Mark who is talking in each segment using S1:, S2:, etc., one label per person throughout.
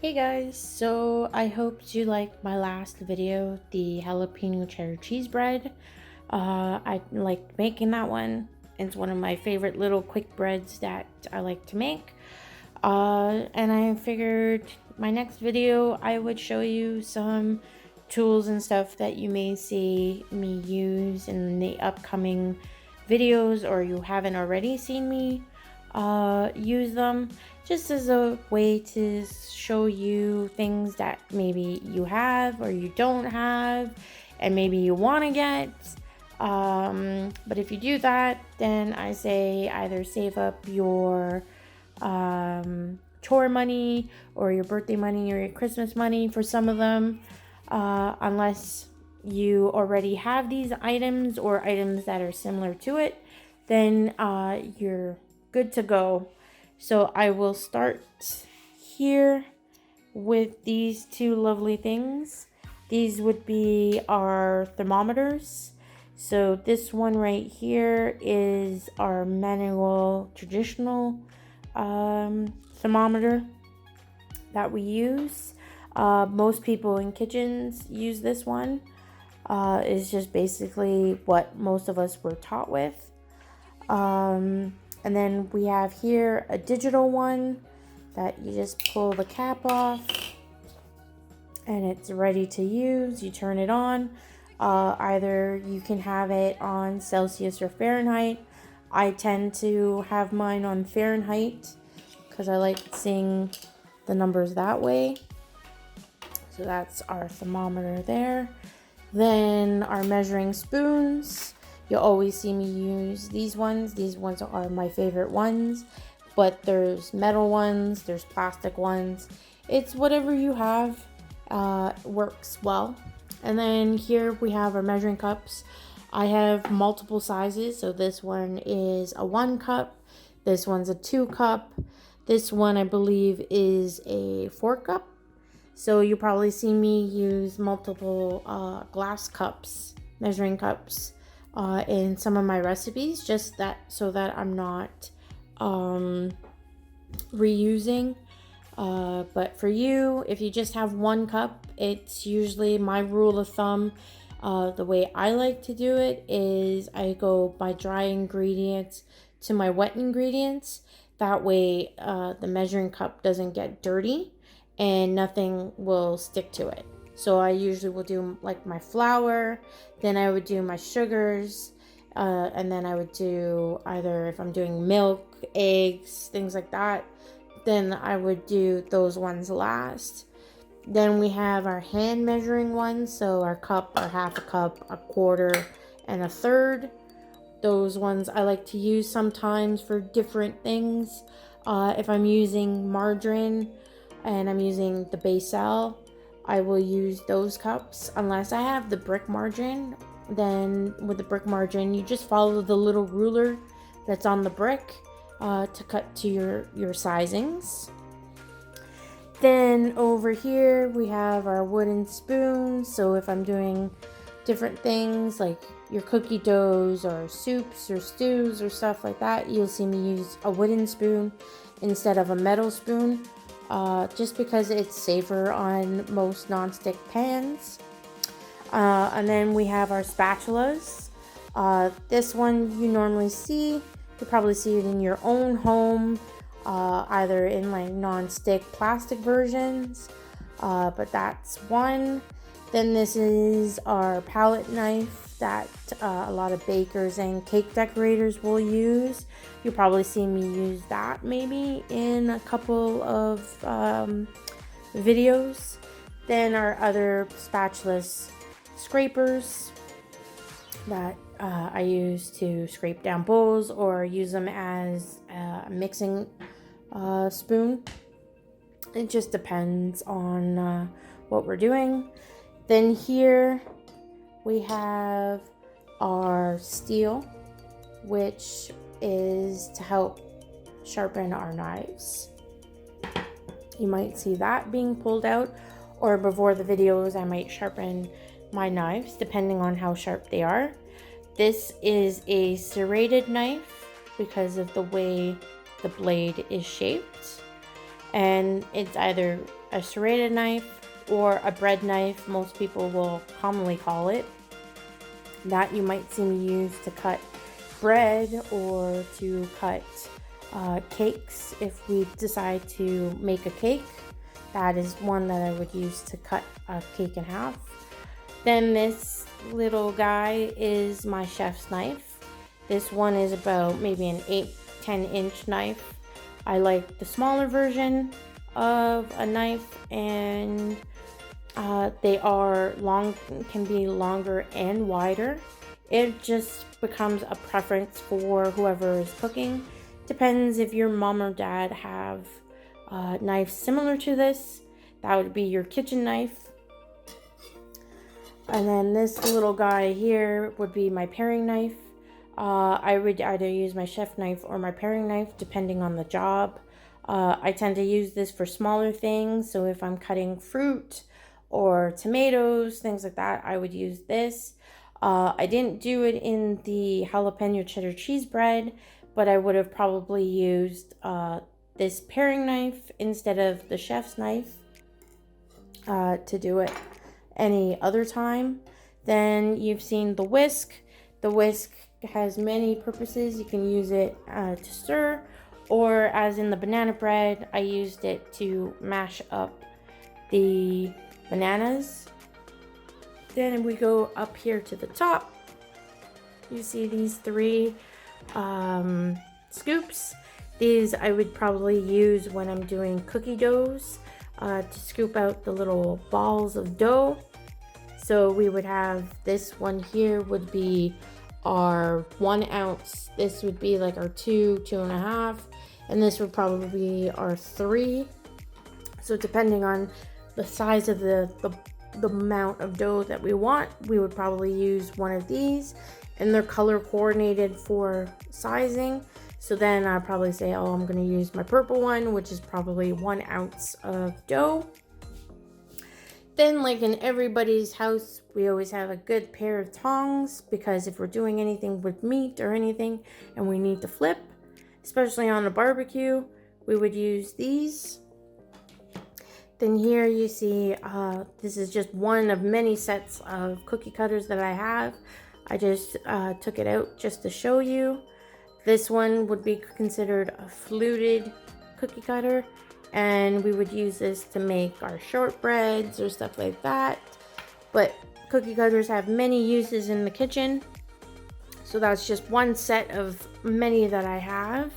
S1: Hey guys, so I hope you liked my last video, the jalapeno cheddar cheese bread. I liked making that one. It's one of my favorite little quick breads that I like to make. And I figured my next video I would show you some tools and stuff that you may see me use in the upcoming videos, or you haven't already seen me use them, just as a way to show you things that maybe you have or you don't have and maybe you want to get. But if you do that, then I say either save up your chore money or your birthday money or your Christmas money for some of them, unless you already have these items or items that are similar to it, then you're good to go. So I will start here with these two lovely things. These would be our thermometers. So this one right here is our manual traditional thermometer that we use. Most people in kitchens use this one. It's just basically what most of us were taught with. And then we have here a digital one that you just pull the cap off and it's ready to use. You turn it on. Either you can have it on Celsius or Fahrenheit. I tend to have mine on Fahrenheit because I like seeing the numbers that way. So that's our thermometer there. Then our measuring spoons. You'll always see me use these ones. These ones are my favorite ones, but there's metal ones, there's plastic ones. It's whatever you have works well. And then here we have our measuring cups. I have multiple sizes. So this one is a 1 cup. This one's a 2 cup. This one I believe is a 4 cup. So you probably see me use multiple glass cups, measuring cups, in some of my recipes, just that so that I'm not reusing. But for you, if you just have 1 cup, it's usually my rule of thumb. The way I like to do it is I go by dry ingredients to my wet ingredients. That way the measuring cup doesn't get dirty and nothing will stick to it. So I usually will do like my flour, then I would do my sugars, and then I would do either, if I'm doing milk, eggs, things like that, then I would do those ones last. Then we have our hand measuring ones, so our cup, our half a cup, a quarter, and a third. Those ones I like to use sometimes for different things. If I'm using margarine and I'm using the Basel, I will use those cups unless I have the brick margarine. Then with the brick margarine, you just follow the little ruler that's on the brick to cut to your sizings. Then over here we have our wooden spoons. So if I'm doing different things like your cookie doughs or soups or stews or stuff like that, you'll see me use a wooden spoon instead of a metal spoon. Just because it's safer on most non-stick pans. And then we have our spatulas. This one you normally see. You probably see it in your own home, either in like non-stick plastic versions, but that's one. Then this is our palette knife that a lot of bakers and cake decorators will use. You'll probably see me use that maybe in a couple of videos. Then our other spatulas, scrapers that I use to scrape down bowls or use them as a mixing spoon. It just depends on what we're doing. Then here we have our steel, which is to help sharpen our knives. You might see that being pulled out, or before the videos I might sharpen my knives depending on how sharp they are. This is a serrated knife because of the way the blade is shaped. and it's either a serrated knife or a bread knife, most people will commonly call it. That you might see me use to cut bread or to cut cakes if we decide to make a cake. That is one that I would use to cut a cake in half. Then this little guy is my chef's knife. This one is about maybe an 8-10 inch knife. I like the smaller version of a knife, and they are can be longer and wider. It just becomes a preference for whoever is cooking. Depends if your mom or dad have knives similar to this. That would be your kitchen knife. And then this little guy here would be my paring knife. I would either use my chef knife or my paring knife depending on the job. I tend to use this for smaller things. So if I'm cutting fruit or tomatoes, things like that, I would use this. I didn't do it in the jalapeno cheddar cheese bread, but I would have probably used this paring knife instead of the chef's knife to do it any other time. Then you've seen the whisk. The whisk has many purposes. You can use it to stir, or as in the banana bread, I used it to mash up the bananas. Then we go up here to the top. You see these 3 scoops. These I would probably use when I'm doing cookie doughs to scoop out the little balls of dough. So we would have this one here would be our 1 ounce. This would be like our 2.5, and this would probably be our 3. So depending on the size of the amount of dough that we want, we would probably use one of these, and they're color coordinated for sizing. So then I'll probably say, oh, I'm going to use my purple one, which is probably 1 ounce of dough. Then, like in everybody's house, we always have a good pair of tongs, because if we're doing anything with meat or anything and we need to flip, especially on a barbecue, we would use these. Then here you see, this is just one of many sets of cookie cutters that I have. I just took it out just to show you. This one would be considered a fluted cookie cutter, and we would use this to make our shortbreads or stuff like that. But cookie cutters have many uses in the kitchen, so that's just one set of many that I have.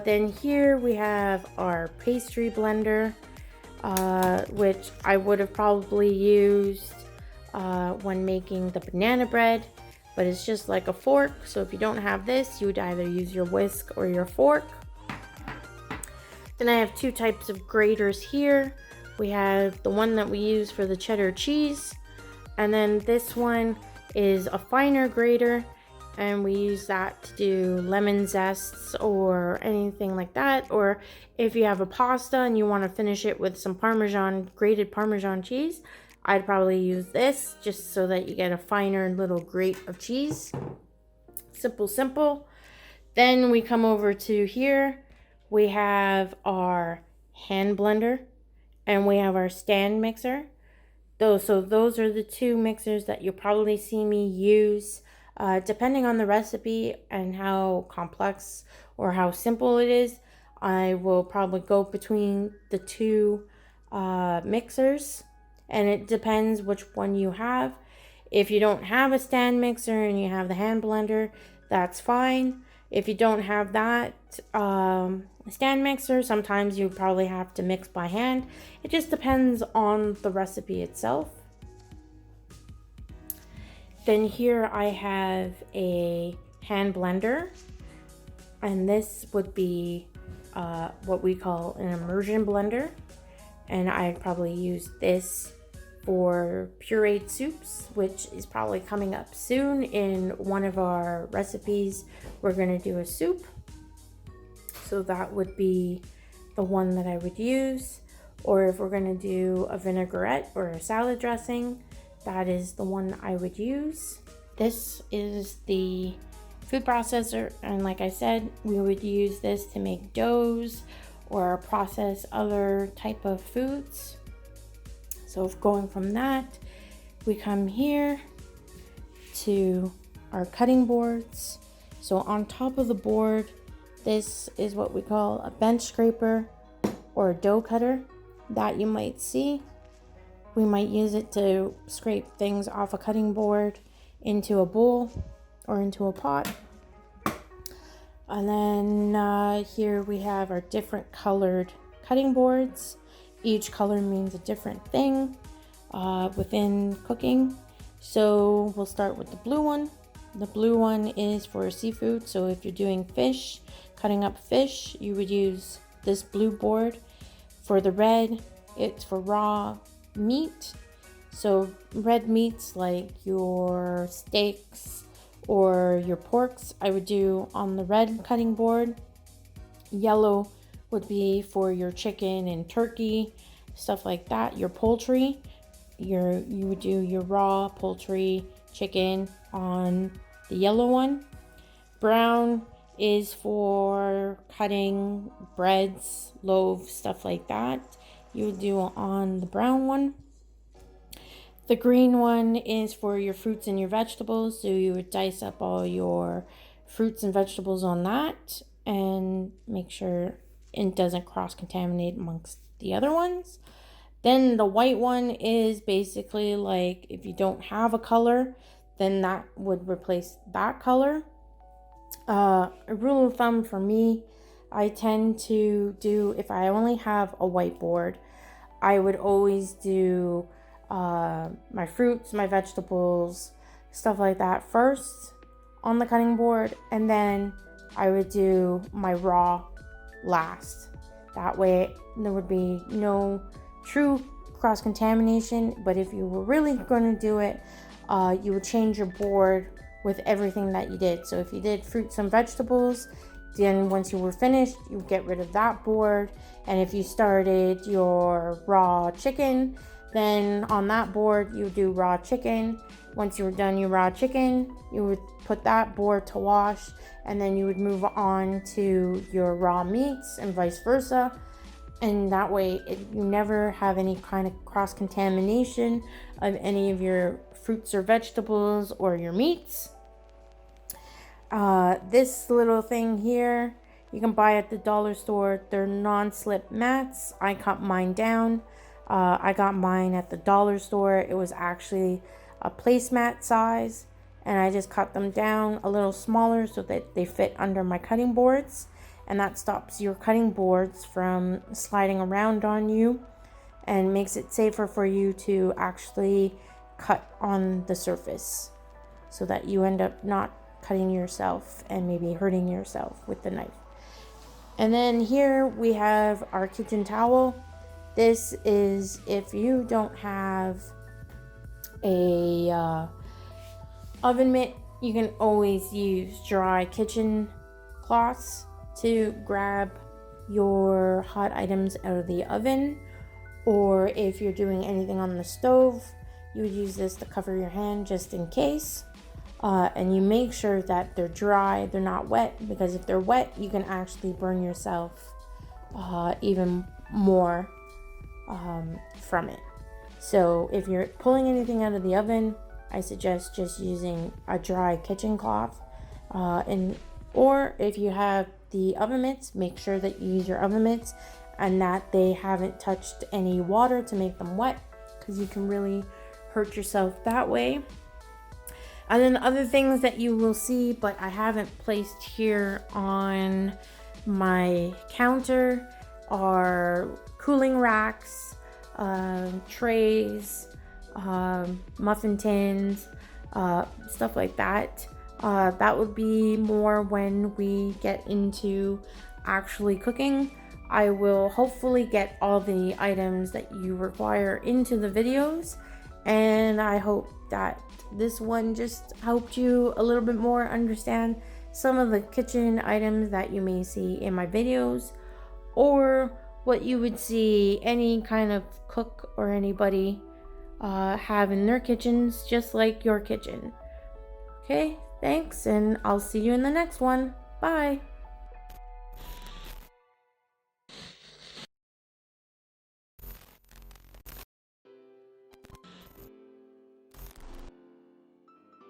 S1: Then here we have our pastry blender, which I would have probably used when making the banana bread, but it's just like a fork. So if you don't have this, you would either use your whisk or your fork. Then I have 2 types of graters here. We have the one that we use for the cheddar cheese, and then this one is a finer grater, and we use that to do lemon zests or anything like that. Or if you have a pasta and you want to finish it with some grated Parmesan cheese, I'd probably use this just so that you get a finer little grate of cheese. Simple. Then we come over to here. We have our hand blender and we have our stand mixer. So those are the 2 mixers that you'll probably see me use. Depending on the recipe and how complex or how simple it is, I will probably go between the 2 mixers, and it depends which one you have. If you don't have a stand mixer and you have the hand blender, that's fine. If you don't have that stand mixer, sometimes you probably have to mix by hand. It just depends on the recipe itself. Then here I have a hand blender, and this would be what we call an immersion blender, and I'd probably use this for pureed soups, which is probably coming up soon in one of our recipes. We're going to do a soup, so that would be the one that I would use. Or if we're going to do a vinaigrette or a salad dressing, that is the one I would use. This is the food processor, and like I said, we would use this to make doughs or process other type of foods. So going from that, we come here to our cutting boards. So on top of the board, this is what we call a bench scraper or a dough cutter that you might see. We might use it to scrape things off a cutting board into a bowl or into a pot. And then here we have our different colored cutting boards. Each color means a different thing within cooking. So we'll start with the blue one. The blue one is for seafood. So if you're doing fish, cutting up fish, you would use this blue board. For the red, it's for raw meat. So red meats like your steaks or your porks, I would do on the red cutting board. Yellow would be for your chicken and turkey, stuff like that. Your poultry, you would do your raw poultry, chicken on the yellow one. Brown is for cutting breads, loaves, stuff like that. You would do on the brown one. The green one is for your fruits and your vegetables. So you would dice up all your fruits and vegetables on that and make sure it doesn't cross-contaminate amongst the other ones. Then the white one is basically like if you don't have a color, then that would replace that color. A rule of thumb for me, I tend to do, if I only have a whiteboard, I would always do my fruits, my vegetables, stuff like that first on the cutting board, and then I would do my raw last. That way there would be no true cross-contamination, but if you were really going to do it, you would change your board with everything that you did. So if you did fruits and vegetables, then once you were finished, you would get rid of that board. And if you started your raw chicken, then on that board, you would do raw chicken. Once you were done your raw chicken, you would put that board to wash, and then you would move on to your raw meats and vice versa. And that way, you never have any kind of cross-contamination of any of your fruits or vegetables or your meats. This little thing here, you can buy at the dollar store. They're non-slip mats. I cut mine down. I got mine at the dollar store. It was actually a placemat size, and I just cut them down a little smaller so that they fit under my cutting boards, and that stops your cutting boards from sliding around on you and makes it safer for you to actually cut on the surface so that you end up not cutting yourself and maybe hurting yourself with the knife. And then here we have our kitchen towel. This is if you don't have a oven mitt, you can always use dry kitchen cloths to grab your hot items out of the oven. Or if you're doing anything on the stove, you would use this to cover your hand just in case. And you make sure that they're dry, they're not wet, because if they're wet, you can actually burn yourself even more from it. So if you're pulling anything out of the oven, I suggest just using a dry kitchen cloth. Or if you have the oven mitts, make sure that you use your oven mitts and that they haven't touched any water to make them wet, because you can really hurt yourself that way. And then other things that you will see, but I haven't placed here on my counter, are cooling racks, trays, muffin tins, stuff like that. That would be more when we get into actually cooking. I will hopefully get all the items that you require into the videos, and I hope that this one just helped you a little bit more understand some of the kitchen items that you may see in my videos, or what you would see any kind of cook or anybody have in their kitchens, just like your kitchen. Okay, thanks, and I'll see you in the next one. Bye.